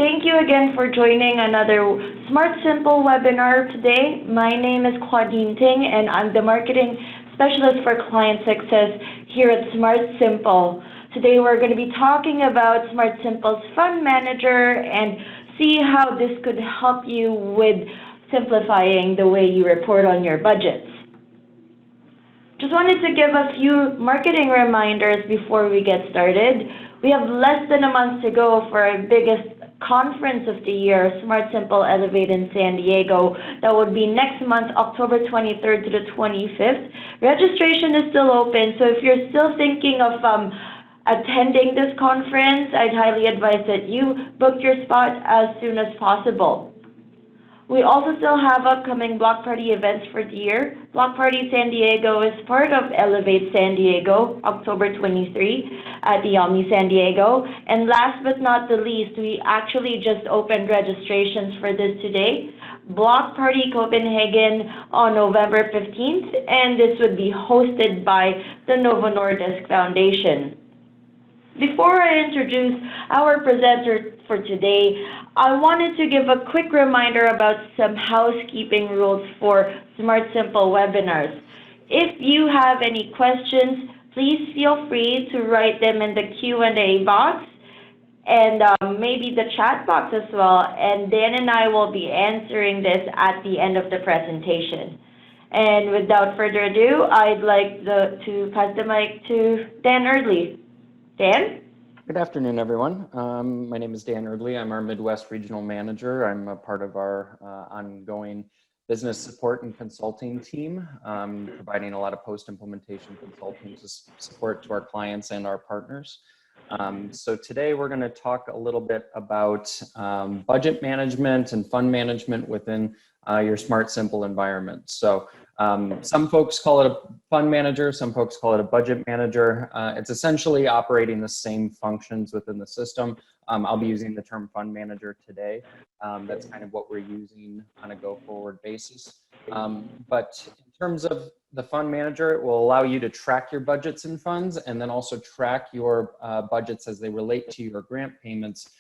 Thank you again for joining another SmartSimple webinar today. My name is Claudine Ting, and I'm the Marketing Specialist for Client Success here at SmartSimple. Today we're going to be talking about SmartSimple's Fund Manager and see how this could help you with simplifying the way you report on your budgets. Just wanted to give a few marketing reminders before we get started. We have less than a month to go for our biggest conference of the year, SmartSimple Elevate in San Diego. That would be next month, October 23rd to the 25th. Registration is still open, so if you're still thinking of attending this conference, I'd highly advise that you book your spot as soon as possible. We also still have upcoming block party events for the year. Block Party San Diego is part of Elevate San Diego, October 23 at the Omni San Diego. And last but not the least, we actually just opened registrations for this today. Block Party Copenhagen on November 15th, and this would be hosted by the Novo Nordisk Foundation. Before I introduce our presenter for today, I wanted to give a quick reminder about some housekeeping rules for SmartSimple webinars. If you have any questions, please feel free to write them in the Q&A box and maybe the chat box as well, and Dan and I will be answering this at the end of the presentation. And without further ado, I'd like to pass the mic to Dan Erdley. Dan? Good afternoon, everyone. My name is Dan Erdley. I'm our Midwest Regional Manager. I'm a part of our ongoing business support and consulting team, providing a lot of post-implementation consulting support to our clients and our partners. So today we're going to talk a little bit about budget management and fund management within your SmartSimple environment. So some folks call it a fund manager, some folks call it a budget manager. It's essentially operating the same functions within the system. I'll be using the term fund manager today. That's kind of what we're using on a go-forward basis. But in terms of the fund manager, it will allow you to track your budgets and funds, and then also track your budgets as they relate to your grant payments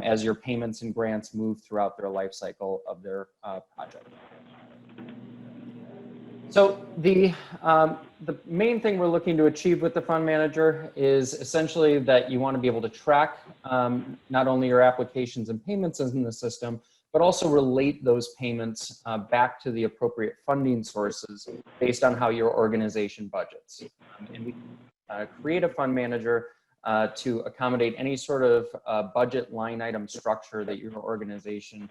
as your payments and grants move throughout their life cycle of their project. So the main thing we're looking to achieve with the fund manager is essentially that you want to be able to track not only your applications and payments in the system, but also relate those payments back to the appropriate funding sources based on how your organization budgets. And we create a fund manager to accommodate any sort of budget line item structure that your organization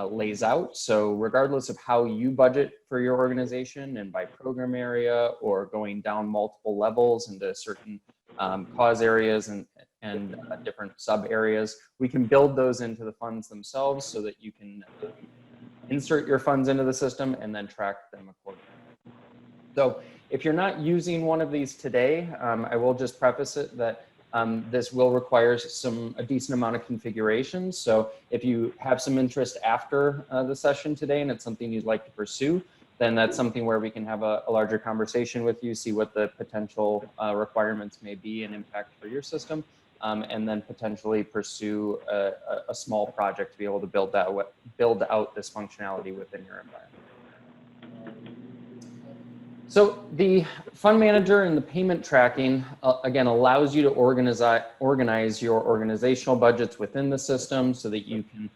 lays out. So regardless of how you budget for your organization and by program area or going down multiple levels into certain cause areas and different sub areas, we can build those into the funds themselves so that you can insert your funds into the system and then track them accordingly. So if you're not using one of these today, I will just preface it that this will require a decent amount of configuration. So if you have some interest after the session today and it's something you'd like to pursue, then that's something where we can have a larger conversation with you, see what the potential requirements may be and impact for your system, and then potentially pursue a small project to be able to build out this functionality within your environment. So the fund manager and the payment tracking, again, allows you to organize your organizational budgets within the system so that you can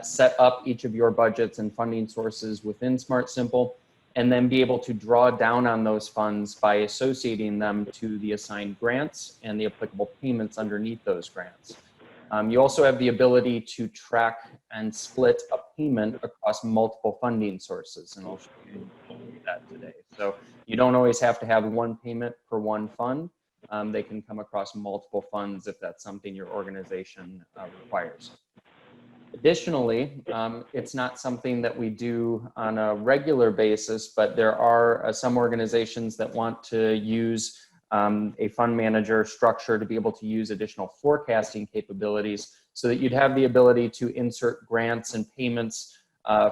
set up each of your budgets and funding sources within SmartSimple, and then be able to draw down on those funds by associating them to the assigned grants and the applicable payments underneath those grants. You also have the ability to track and split a payment across multiple funding sources, and I'll show you that today. So you don't always have to have one payment per one fund. They can come across multiple funds if that's something your organization requires. Additionally, it's not something that we do on a regular basis, but there are some organizations that want to use a fund manager structure to be able to use additional forecasting capabilities so that you'd have the ability to insert grants and payments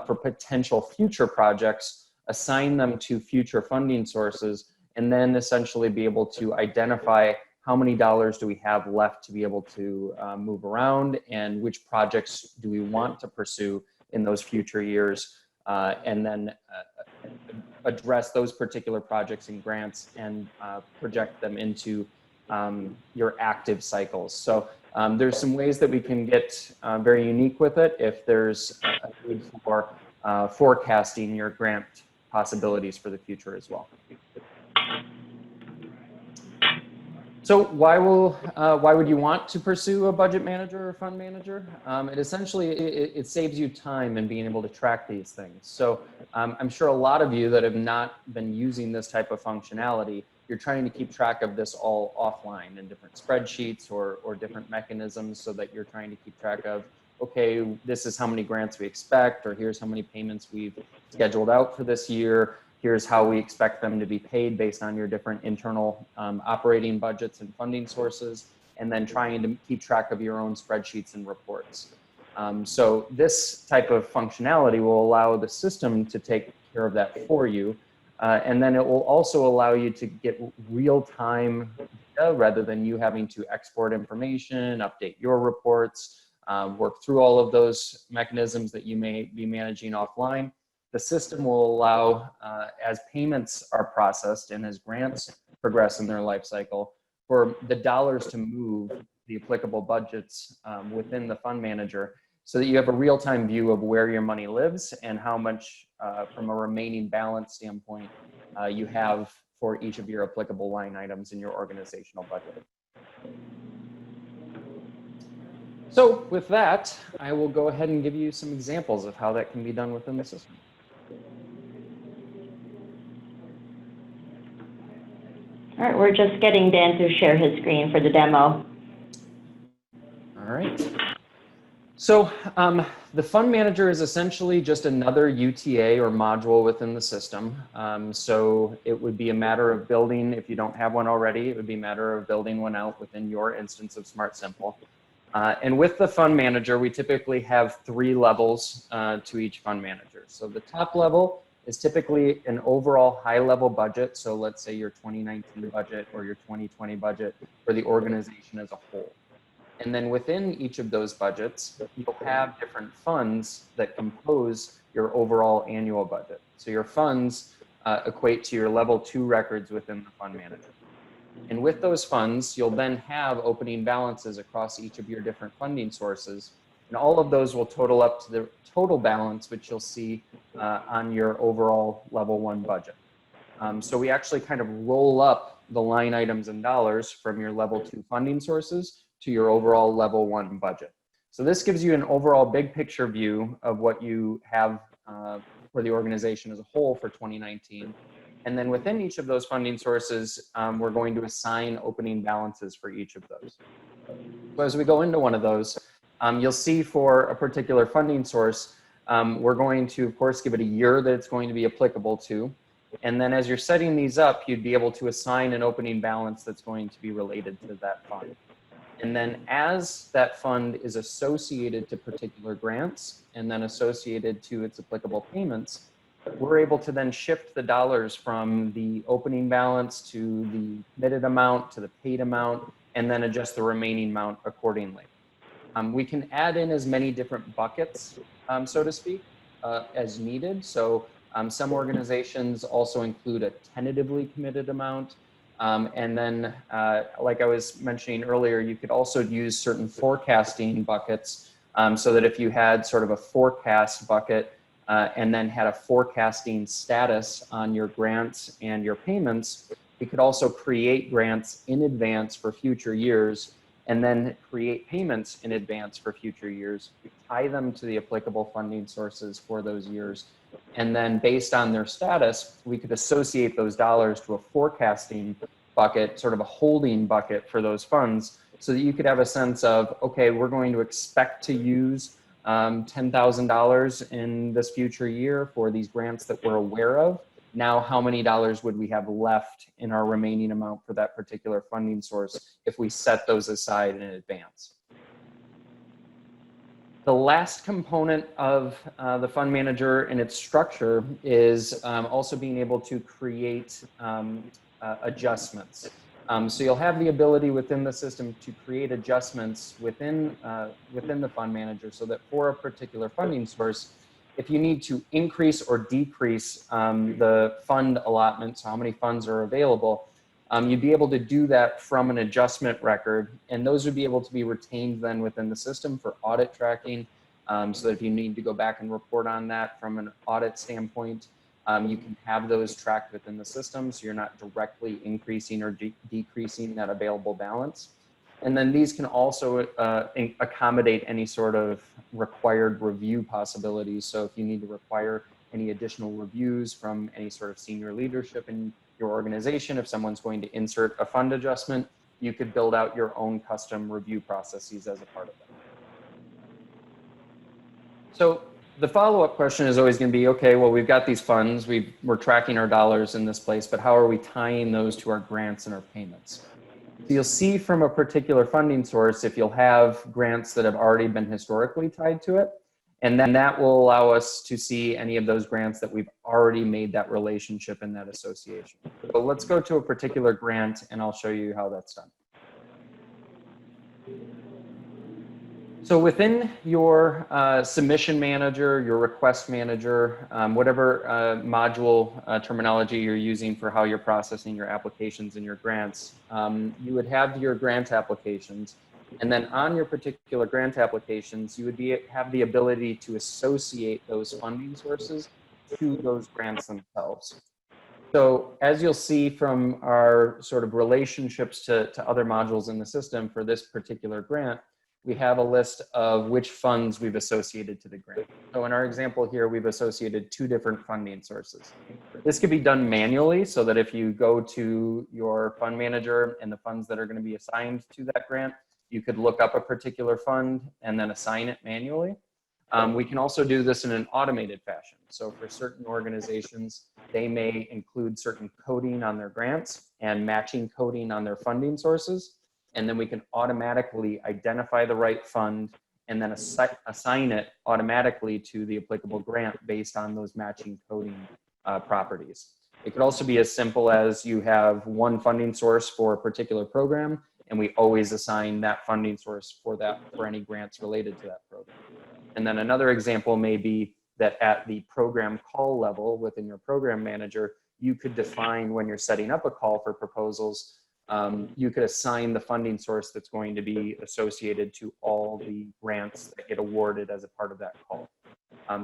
for potential future projects, assign them to future funding sources, and then essentially be able to identify how many dollars do we have left to be able to move around, and which projects do we want to pursue in those future years, and then address those particular projects and grants and project them into your active cycles. So there's some ways that we can get very unique with it if there's a need for forecasting your grant possibilities for the future as well. So why would you want to pursue a budget manager or fund manager? It essentially saves you time in being able to track these things. So I'm sure a lot of you that have not been using this type of functionality, you're trying to keep track of this all offline in different spreadsheets or different mechanisms, so that you're trying to keep track of, okay, this is how many grants we expect, or here's how many payments we've scheduled out for this year. Here's how we expect them to be paid based on your different internal operating budgets and funding sources, and then trying to keep track of your own spreadsheets and reports. So this type of functionality will allow the system to take care of that for you. And then it will also allow you to get real-time data rather than you having to export information, update your reports, work through all of those mechanisms that you may be managing offline. The system will allow, as payments are processed and as grants progress in their life cycle, for the dollars to move the applicable budgets within the fund manager, so that you have a real-time view of where your money lives and how much, from a remaining balance standpoint, you have for each of your applicable line items in your organizational budget. So with that, I will go ahead and give you some examples of how that can be done within the system. All right, we're just getting Dan to share his screen for the demo. All right. So the fund manager is essentially just another UTA or module within the system. So it would be a matter of building, if you don't have one already, it would be a matter of building one out within your instance of SmartSimple. And with the fund manager, we typically have 3 levels to each fund manager. So the top level is typically an overall high-level budget. So let's say your 2019 budget or your 2020 budget for the organization as a whole. And then within each of those budgets, you'll have different funds that compose your overall annual budget. So your funds equate to your level 2 records within the fund manager. And with those funds, you'll then have opening balances across each of your different funding sources. And all of those will total up to the total balance, which you'll see on your overall level 1 budget. So we actually kind of roll up the line items and dollars from your level 2 funding sources to your overall level 1 budget. So this gives you an overall big picture view of what you have for the organization as a whole for 2019. And then within each of those funding sources, we're going to assign opening balances for each of those. So as we go into one of those, you'll see for a particular funding source, we're going to, of course, give it a year that it's going to be applicable to. And then as you're setting these up, you'd be able to assign an opening balance that's going to be related to that fund. And then as that fund is associated to particular grants and then associated to its applicable payments, we're able to then shift the dollars from the opening balance to the committed amount to the paid amount, and then adjust the remaining amount accordingly. We can add in as many different buckets, so to speak, as needed. So some organizations also include a tentatively committed amount. And then, like I was mentioning earlier, you could also use certain forecasting buckets, so that if you had sort of a forecast bucket and then had a forecasting status on your grants and your payments, you could also create grants in advance for future years and then create payments in advance for future years, tie them to the applicable funding sources for those years. And then based on their status, we could associate those dollars to a forecasting bucket, sort of a holding bucket for those funds, so that you could have a sense of, okay, we're going to expect to use $10,000 in this future year for these grants that we're aware of. Now, how many dollars would we have left in our remaining amount for that particular funding source if we set those aside in advance? The last component of the fund manager and its structure is also being able to create adjustments. So you'll have the ability within the system to create adjustments within the fund manager so that for a particular funding source, if you need to increase or decrease the fund allotment, so how many funds are available, you'd be able to do that from an adjustment record, and those would be able to be retained then within the system for audit tracking, so that if you need to go back and report on that from an audit standpoint, you can have those tracked within the system, so you're not directly increasing or decreasing that available balance. And then these can also accommodate any sort of required review possibilities. So if you need to require any additional reviews from any sort of senior leadership in your organization, if someone's going to insert a fund adjustment, you could build out your own custom review processes as a part of that. So the follow-up question is always going to be, okay, well, we've got these funds, we're tracking our dollars in this place, but how are we tying those to our grants and our payments? So you'll see from a particular funding source if you'll have grants that have already been historically tied to it, and then that will allow us to see any of those grants that we've already made that relationship in that association. So let's go to a particular grant and I'll show you how that's done. So within your submission manager, your request manager, whatever module terminology you're using for how you're processing your applications and your grants, you would have your grant applications. And then on your particular grant applications, you would have the ability to associate those funding sources to those grants themselves. So as you'll see from our sort of relationships to other modules in the system for this particular grant, we have a list of which funds we've associated to the grant. So in our example here, we've associated 2 different funding sources. This could be done manually so that if you go to your fund manager and the funds that are going to be assigned to that grant, you could look up a particular fund and then assign it manually. We can also do this in an automated fashion. So for certain organizations, they may include certain coding on their grants and matching coding on their funding sources. And then we can automatically identify the right fund and then assign it automatically to the applicable grant based on those matching coding properties. It could also be as simple as you have one funding source for a particular program, and we always assign that funding source for any grants related to that program. And then another example may be that at the program call level within your program manager, you could define when you're setting up a call for proposals, you could assign the funding source that's going to be associated to all the grants that get awarded as a part of that call.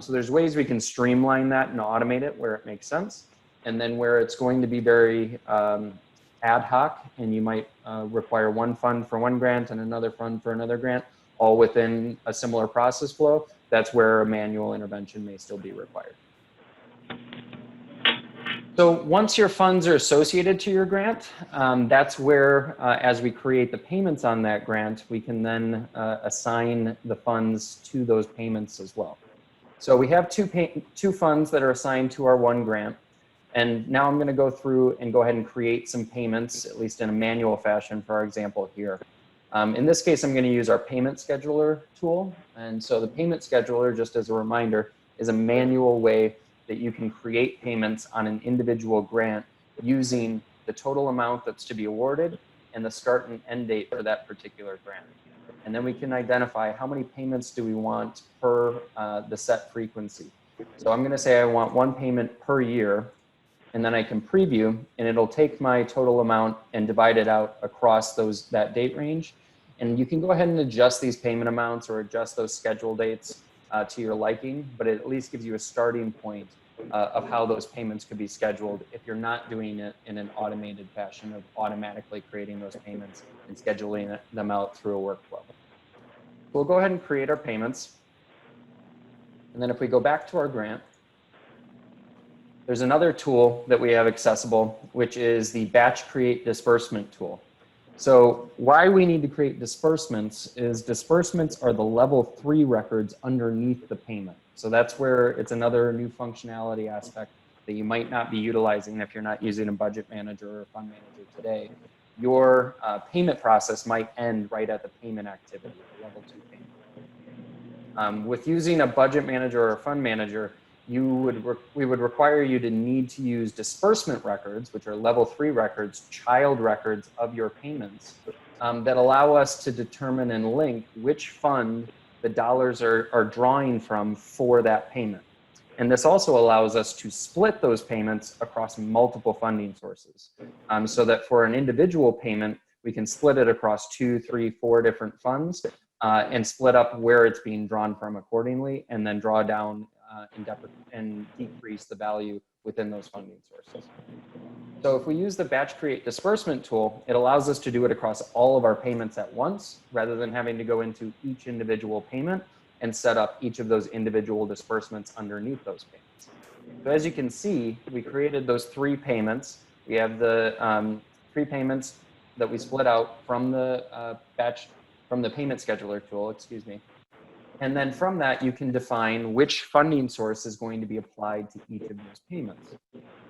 So there's ways we can streamline that and automate it where it makes sense. And then where it's going to be very ad hoc and you might require one fund for one grant and another fund for another grant, all within a similar process flow, that's where a manual intervention may still be required. So once your funds are associated to your grant, that's where, as we create the payments on that grant, we can then assign the funds to those payments as well. So we have two funds that are assigned to our one grant. And now I'm going to go through and go ahead and create some payments, at least in a manual fashion for our example here. In this case, I'm going to use our payment scheduler tool. And so the payment scheduler, just as a reminder, is a manual way that you can create payments on an individual grant using the total amount that's to be awarded and the start and end date for that particular grant. And then we can identify how many payments do we want per the set frequency. So I'm going to say I want one payment per year, and then I can preview, and it'll take my total amount and divide it out across that date range. And you can go ahead and adjust these payment amounts or adjust those schedule dates to your liking, but it at least gives you a starting point of how those payments could be scheduled if you're not doing it in an automated fashion of automatically creating those payments and scheduling them out through a workflow. We'll go ahead and create our payments. And then if we go back to our grant, there's another tool that we have accessible, which is the batch create disbursement tool. So why we need to create disbursements is disbursements are the level 3 records underneath the payment. So that's where it's another new functionality aspect that you might not be utilizing if you're not using a budget manager or a fund manager today. Your payment process might end right at the payment activity, the level 2 payment. With using a budget manager or a fund manager, we would require you to need to use disbursement records, which are level 3 records, child records of your payments, that allow us to determine and link which fund the dollars are drawing from for that payment. And this also allows us to split those payments across multiple funding sources, so that for an individual payment, we can split it across 2, 3, 4 different funds and split up where it's being drawn from accordingly, and then draw down and decrease the value within those funding sources. So if we use the batch create disbursement tool, it allows us to do it across all of our payments at once, rather than having to go into each individual payment and set up each of those individual disbursements underneath those payments. So as you can see, we created those 3 payments. We have the 3 payments that we split out from the payment scheduler tool, excuse me. And then from that, you can define which funding source is going to be applied to each of those payments.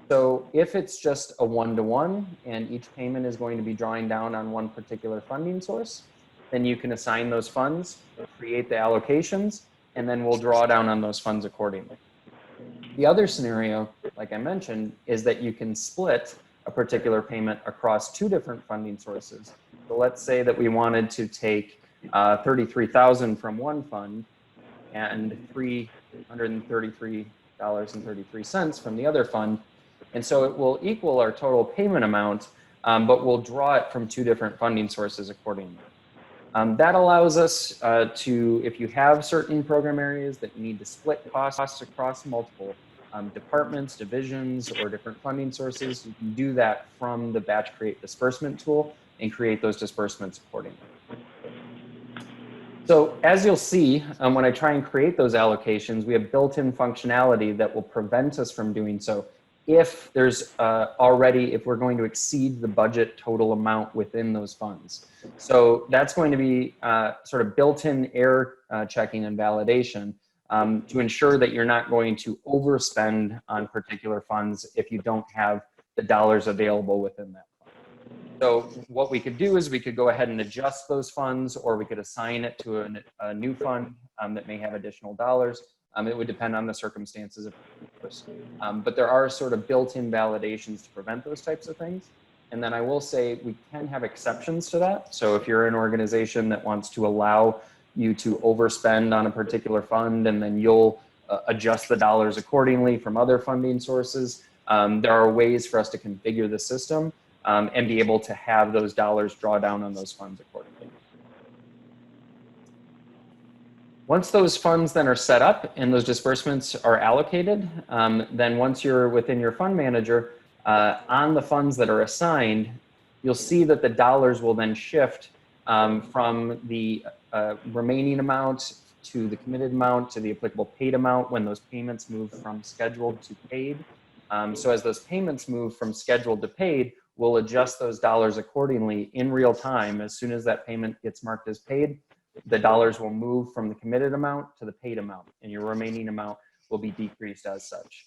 So if it's just a one-to-one and each payment is going to be drawing down on one particular funding source, then you can assign those funds, create the allocations, and then we'll draw down on those funds accordingly. The other scenario, like I mentioned, is that you can split a particular payment across 2 different funding sources. So let's say that we wanted to take $33,000 from one fund and $333.33 from the other fund. And so it will equal our total payment amount, but we'll draw it from 2 different funding sources accordingly. That allows us to, if you have certain program areas that you need to split costs across multiple departments, divisions, or different funding sources, you can do that from the batch create disbursement tool and create those disbursements accordingly. So as you'll see, when I try and create those allocations, we have built-in functionality that will prevent us from doing so if there's if we're going to exceed the budget total amount within those funds. So that's going to be sort of built-in error checking and validation to ensure that you're not going to overspend on particular funds if you don't have the dollars available within that. So what we could do is we could go ahead and adjust those funds, or we could assign it to a new fund that may have additional dollars. It would depend on the circumstances of course. But there are sort of built-in validations to prevent those types of things. And then I will say we can have exceptions to that. So if you're an organization that wants to allow you to overspend on a particular fund, and then you'll adjust the dollars accordingly from other funding sources, there are ways for us to configure the system and be able to have those dollars draw down on those funds accordingly. Once those funds then are set up and those disbursements are allocated, then once you're within your fund manager, on the funds that are assigned, you'll see that the dollars will then shift from the remaining amount to the committed amount to the applicable paid amount when those payments move from scheduled to paid. So as those payments move from scheduled to paid, we'll adjust those dollars accordingly in real time. As soon as that payment gets marked as paid, the dollars will move from the committed amount to the paid amount, and your remaining amount will be decreased as such.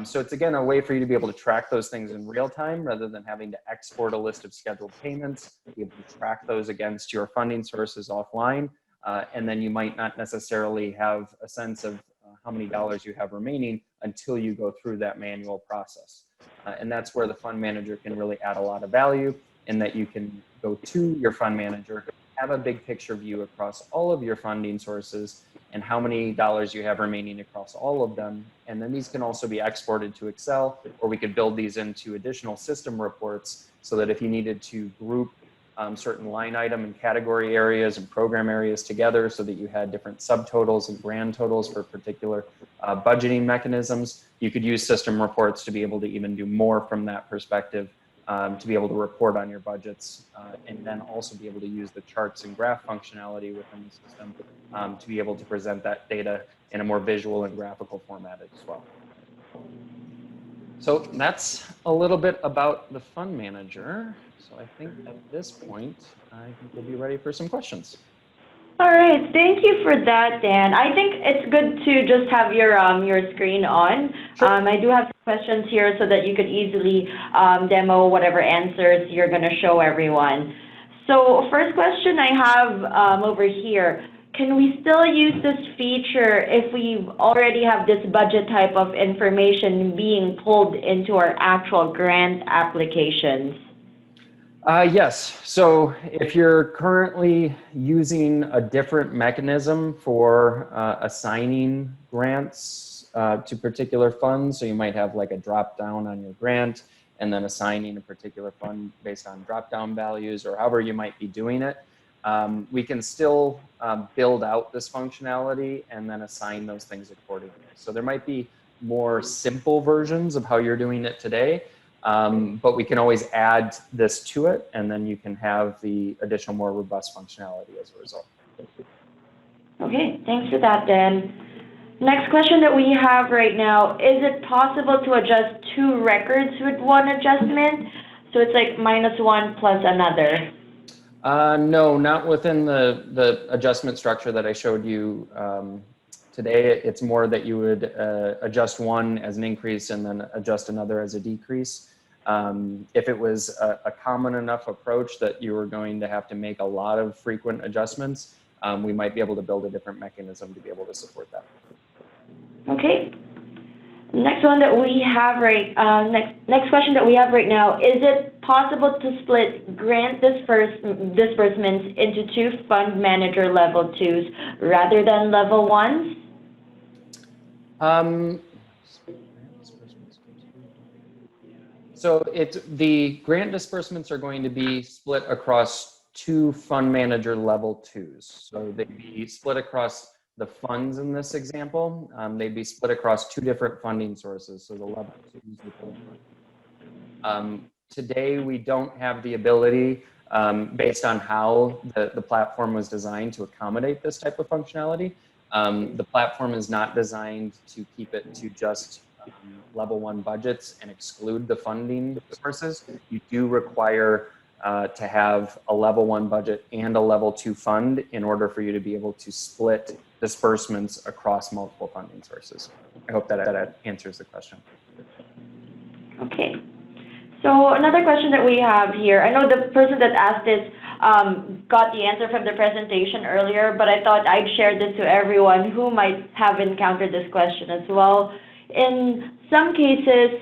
So it's again a way for you to be able to track those things in real time rather than having to export a list of scheduled payments, be able to track those against your funding sources offline, and then you might not necessarily have a sense of how many dollars you have remaining until you go through that manual process. And that's where the fund manager can really add a lot of value, in that you can go to your fund manager, have a big picture view across all of your funding sources and how many dollars you have remaining across all of them. And then these can also be exported to Excel, or we could build these into additional system reports so that if you needed to group certain line item and category areas and program areas together so that you had different subtotals and grand totals for particular budgeting mechanisms, you could use system reports to be able to even do more from that perspective, to be able to report on your budgets, and then also be able to use the charts and graph functionality within the system to be able to present that data in a more visual and graphical format as well. So that's a little bit about the fund manager. So I think at this point, I think we'll be ready for some questions. All right, thank you for that, Dan. I think it's good to just have your screen on. Sure. I do have some questions here so that you could easily demo whatever answers you're going to show everyone. So first question I have over here, can we still use this feature if we already have this budget type of information being pulled into our actual grant applications? Yes. So if you're currently using a different mechanism for assigning grants to particular funds, so you might have like a drop down on your grant and then assigning a particular fund based on drop down values, or however you might be doing it, we can still build out this functionality and then assign those things accordingly. So there might be more simple versions of how you're doing it today. But we can always add this to it, and then you can have the additional, more robust functionality as a result. Okay, thanks for that, Dan. Next question that we have right now, is it possible to adjust 2 records with one adjustment? So it's like -1 plus another. No, not within the adjustment structure that I showed you today. It's more that you would adjust one as an increase and then adjust another as a decrease. If it was a common enough approach that you were going to have to make a lot of frequent adjustments, we might be able to build a different mechanism to be able to support that. Okay. Next one that we have next question that we have right now, is it possible to split grant disbursements into 2 fund manager level 2s rather than level 1s? So the grant disbursements are going to be split across 2 fund manager level 2s. So they'd be split across the funds in this example. They'd be split across 2 different funding sources. So the level 2s. Today, we don't have the ability, based on how the platform was designed, to accommodate this type of functionality. The platform is not designed to keep it to just level 1 budgets and exclude the funding sources. You do require to have a level 1 budget and a level 2 fund in order for you to be able to split disbursements across multiple funding sources. I hope that answers the question. Okay. So another question that we have here, I know the person that asked this got the answer from the presentation earlier, but I thought I'd share this to everyone who might have encountered this question as well. In some cases,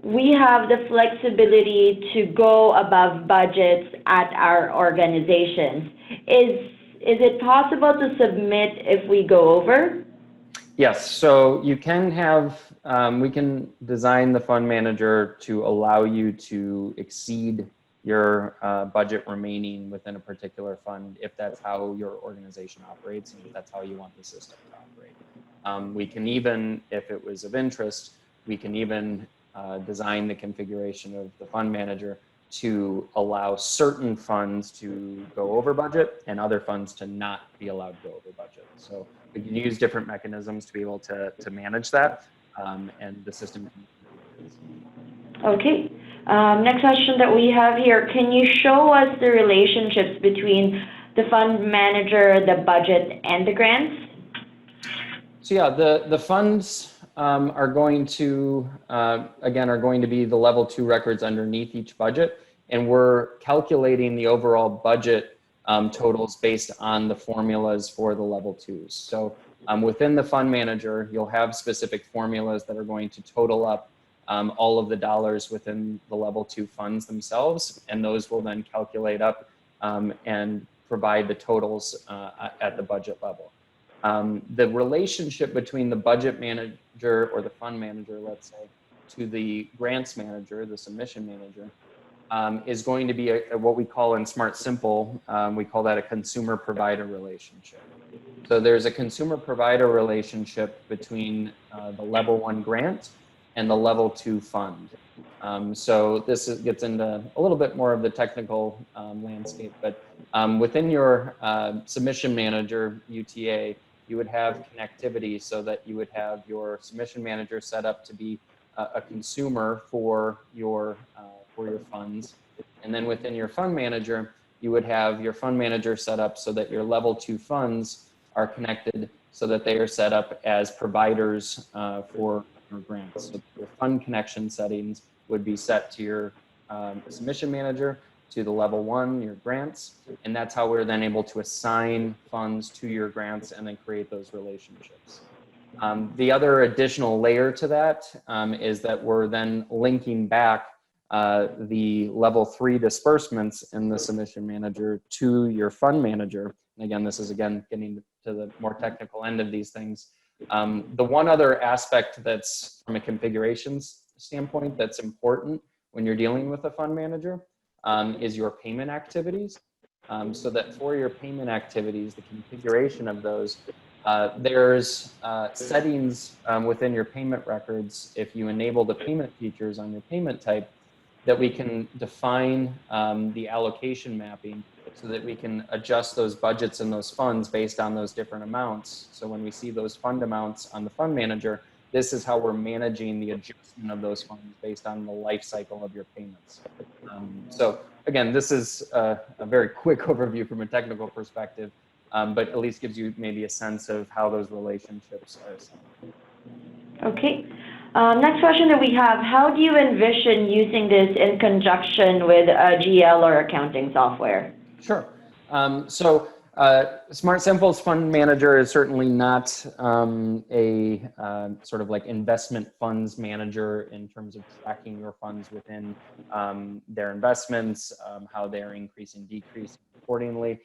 we have the flexibility to go above budgets at our organizations. Is it possible to submit if we go over? Yes, so you can have, we can design the fund manager to allow you to exceed your budget remaining within a particular fund if that's how your organization operates and if that's how you want the system to operate. We can even, if it was of interest, we can even design the configuration of the fund manager to allow certain funds to go over budget and other funds to not be allowed to go over budget. So we can use different mechanisms to be able to manage that, and the system. Okay. Next question that we have here, can you show us the relationships between the fund manager, the budget, and the grants? So yeah, the funds are going to, again, are going to be the level 2 records underneath each budget. And we're calculating the overall budget totals based on the formulas for the level 2s. So within the fund manager, you'll have specific formulas that are going to total up all of the dollars within the level 2 funds themselves. And those will then calculate up and provide the totals at the budget level. The relationship between the budget manager or the fund manager, let's say, to the grants manager, the submission manager, is going to be what we call in SmartSimple, we call that a consumer provider relationship. So there's a consumer provider relationship between the level 1 grant and the level 2 fund. So this gets into a little bit more of the technical landscape, but within your submission manager, UTA, you would have connectivity so that you would have your submission manager set up to be a consumer for your funds. And then within your fund manager, you would have your fund manager set up so that your level 2 funds are connected so that they are set up as providers for your grants. So your fund connection settings would be set to your submission manager to the level 1, your grants, and that's how we're then able to assign funds to your grants and then create those relationships. The other additional layer to that is that we're then linking back the level 3 disbursements in the submission manager to your fund manager. And again, this is getting to the more technical end of these things. The one other aspect that's from a configurations standpoint that's important when you're dealing with a fund manager is your payment activities. So that for your payment activities, the configuration of those, there's settings within your payment records, if you enable the payment features on your payment type, that we can define the allocation mapping so that we can adjust those budgets and those funds based on those different amounts. So when we see those fund amounts on the fund manager, this is how we're managing the adjustment of those funds based on the life cycle of your payments. So again, this is a very quick overview from a technical perspective, but at least gives you maybe a sense of how those relationships are set. Okay. Next question that we have, how do you envision using this in conjunction with GL or accounting software? Sure. So SmartSimple's fund manager is certainly not a sort of like investment funds manager in terms of tracking your funds within their investments, how they're increasing, decreasing accordingly.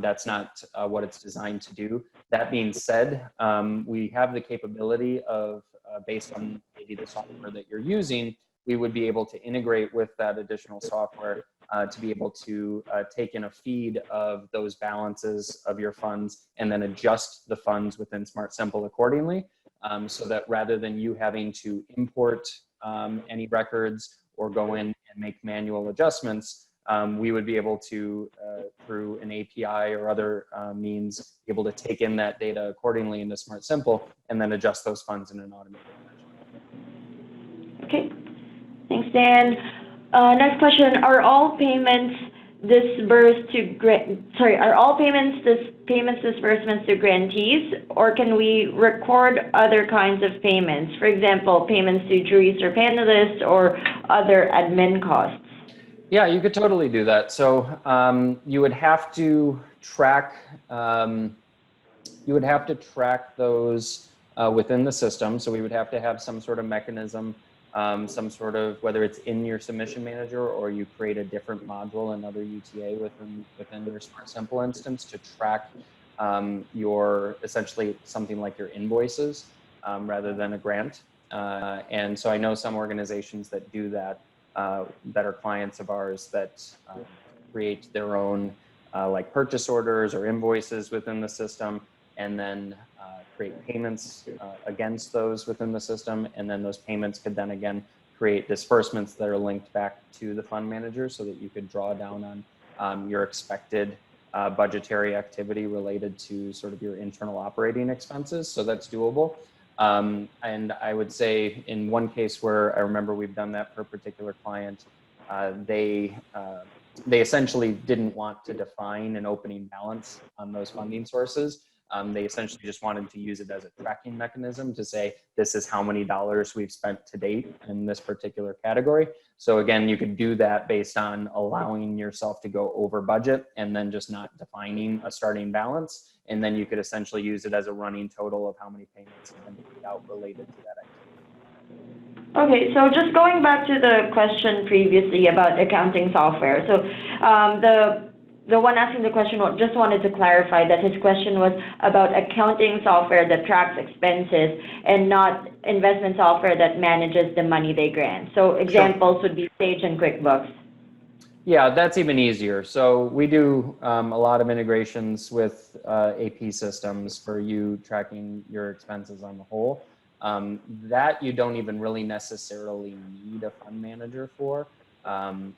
That's not what it's designed to do. That being said, we have the capability of, based on maybe the software that you're using, we would be able to integrate with that additional software to be able to take in a feed of those balances of your funds and then adjust the funds within SmartSimple accordingly. So that rather than you having to import any records or go in and make manual adjustments, we would be able to, through an API or other means, be able to take in that data accordingly into SmartSimple and then adjust those funds in an automated fashion. Okay, thanks, Dan. Next question: are all payments disbursed to disbursements to grantees, or can we record other kinds of payments? For example, payments to juries or panelists, or other admin costs. Yeah, you could totally do that. So you would have to track those within the system. So we would have to have some sort of mechanism, some sort of, whether it's in your submission manager or you create a different module, another UTA within your SmartSimple instance to track your, essentially something like your invoices rather than a grant. And so I know some organizations that do that, that are clients of ours that create their own like purchase orders or invoices within the system, and then create payments against those within the system. And then those payments could then again create disbursements that are linked back to the fund manager so that you could draw down on your expected budgetary activity related to sort of your internal operating expenses. So that's doable. And I would say in one case where I remember we've done that for a particular client, they essentially didn't want to define an opening balance on those funding sources. They essentially just wanted to use it as a tracking mechanism to say, this is how many dollars we've spent to date in this particular category. So again, you could do that based on allowing yourself to go over budget and then just not defining a starting balance. And then you could essentially use it as a running total of how many payments have been paid out related to that activity. Okay, so just going back to the question previously about accounting software. So the one asking the question just wanted to clarify that his question was about accounting software that tracks expenses and not investment software that manages the money they grant. So examples would be Sage and QuickBooks. Yeah, that's even easier. So we do a lot of integrations with AP systems for you tracking your expenses on the whole. That you don't even really necessarily need a fund manager for.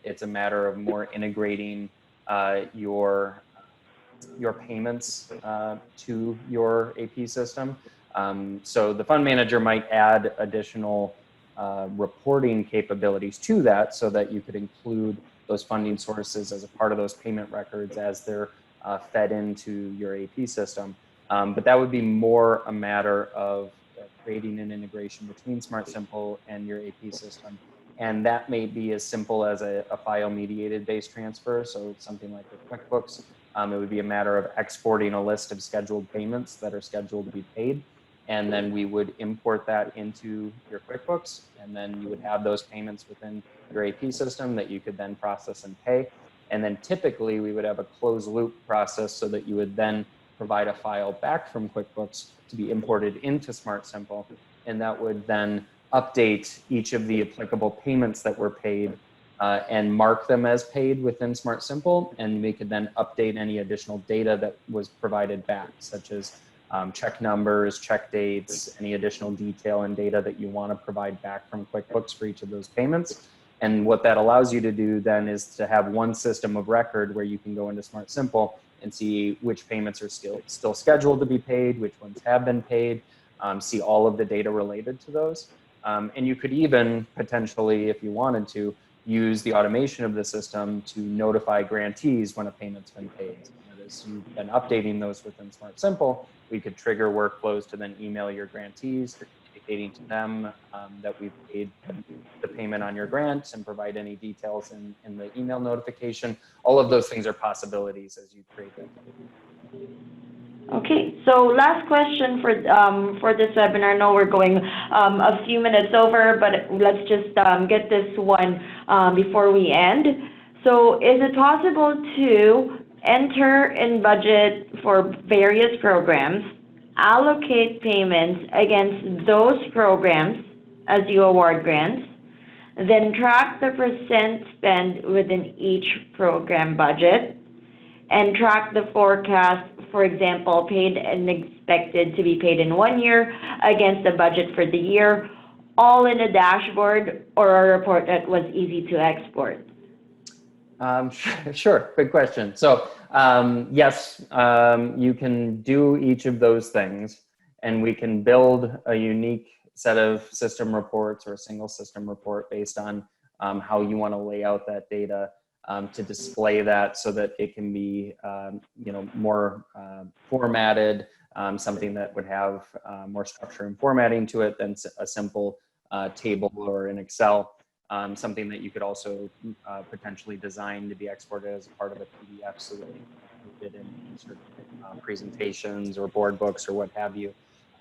It's a matter of more integrating your payments to your AP system. So the fund manager might add additional reporting capabilities to that so that you could include those funding sources as a part of those payment records as they're fed into your AP system. But that would be more a matter of creating an integration between SmartSimple and your AP system And that may be as simple as a file mediated based transfer. So something like with QuickBooks, it would be a matter of exporting a list of scheduled payments that are scheduled to be paid. And then we would import that into your QuickBooks. And then you would have those payments within your AP system that you could then process and pay. And then typically we would have a closed loop process so that you would then provide a file back from QuickBooks to be imported into SmartSimple. And that would then update each of the applicable payments that were paid and mark them as paid within SmartSimple. And we could then update any additional data that was provided back, such as check numbers, check dates, any additional detail and data that you want to provide back from QuickBooks for each of those payments. And what that allows you to do then is to have one system of record where you can go into SmartSimple and see which payments are still scheduled to be paid, which ones have been paid, see all of the data related to those. And you could even potentially, if you wanted to, use the automation of the system to notify grantees when a payment's been paid. As you've been updating those within SmartSimple, we could trigger workflows to then email your grantees, indicating to them that we've paid the payment on your grant and provide any details in the email notification. All of those things are possibilities as you create them. Okay, so last question for this webinar. I know we're going a few minutes over, but let's just get this one before we end. So is it possible to enter in budget for various programs, allocate payments against those programs as you award grants, then track the percent spent within each program budget, and track the forecast, for example, paid and expected to be paid in 1 year against the budget for the year, all in a dashboard or a report that was easy to export? Sure, good question. So yes, you can do each of those things, and we can build a unique set of system reports or a single system report based on how you want to lay out that data to display that so that it can be more formatted, something that would have more structure and formatting to it than a simple table or in Excel. Something that you could also potentially design to be exported as a part of a PDF so that you can put it in certain presentations or board books or what have you.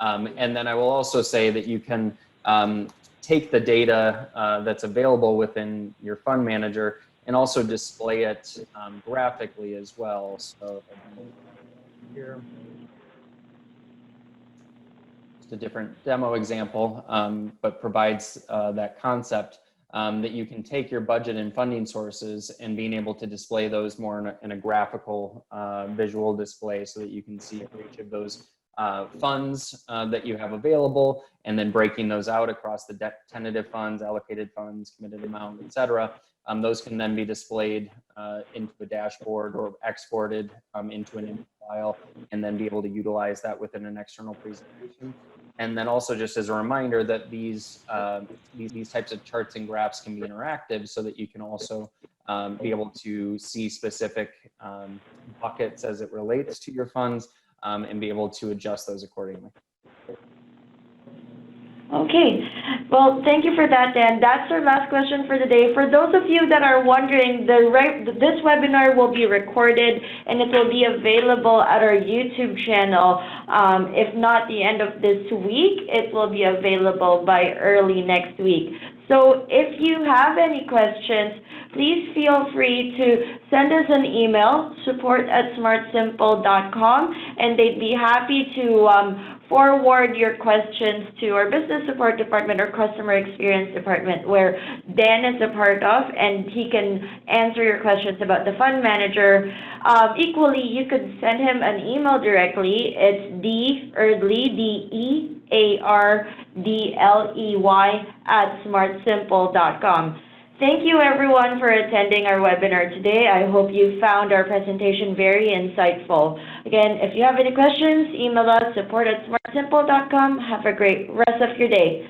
And then I will also say that you can take the data that's available within your fund manager and also display it graphically as well. So here, just a different demo example, but provides that concept that you can take your budget and funding sources and being able to display those more in a graphical visual display so that you can see for each of those funds that you have available, and then breaking those out across the tentative funds, allocated funds, committed amount, etc. Those can then be displayed into a dashboard or exported into an image file, and then be able to utilize that within an external presentation. And then also just as a reminder that these types of charts and graphs can be interactive so that you can also be able to see specific buckets as it relates to your funds and be able to adjust those accordingly. Okay, well, thank you for that, Dan. That's our last question for the day. For those of you that are wondering, this webinar will be recorded and it will be available at our YouTube channel. If not the end of this week, it will be available by early next week. So if you have any questions, please feel free to send us an email, support@smartsimple.com, and they'd be happy to forward your questions to our business support department or customer experience department, where Dan is a part of, and he can answer your questions about the fund manager. Equally, you could send him an email directly. It's D-Eardley, D-E-A-R-D-L-E-Y @smartsimple.com. Thank you everyone for attending our webinar today. I hope you found our presentation very insightful. Again, if you have any questions, email us support@smartsimple.com. Have a great rest of your day.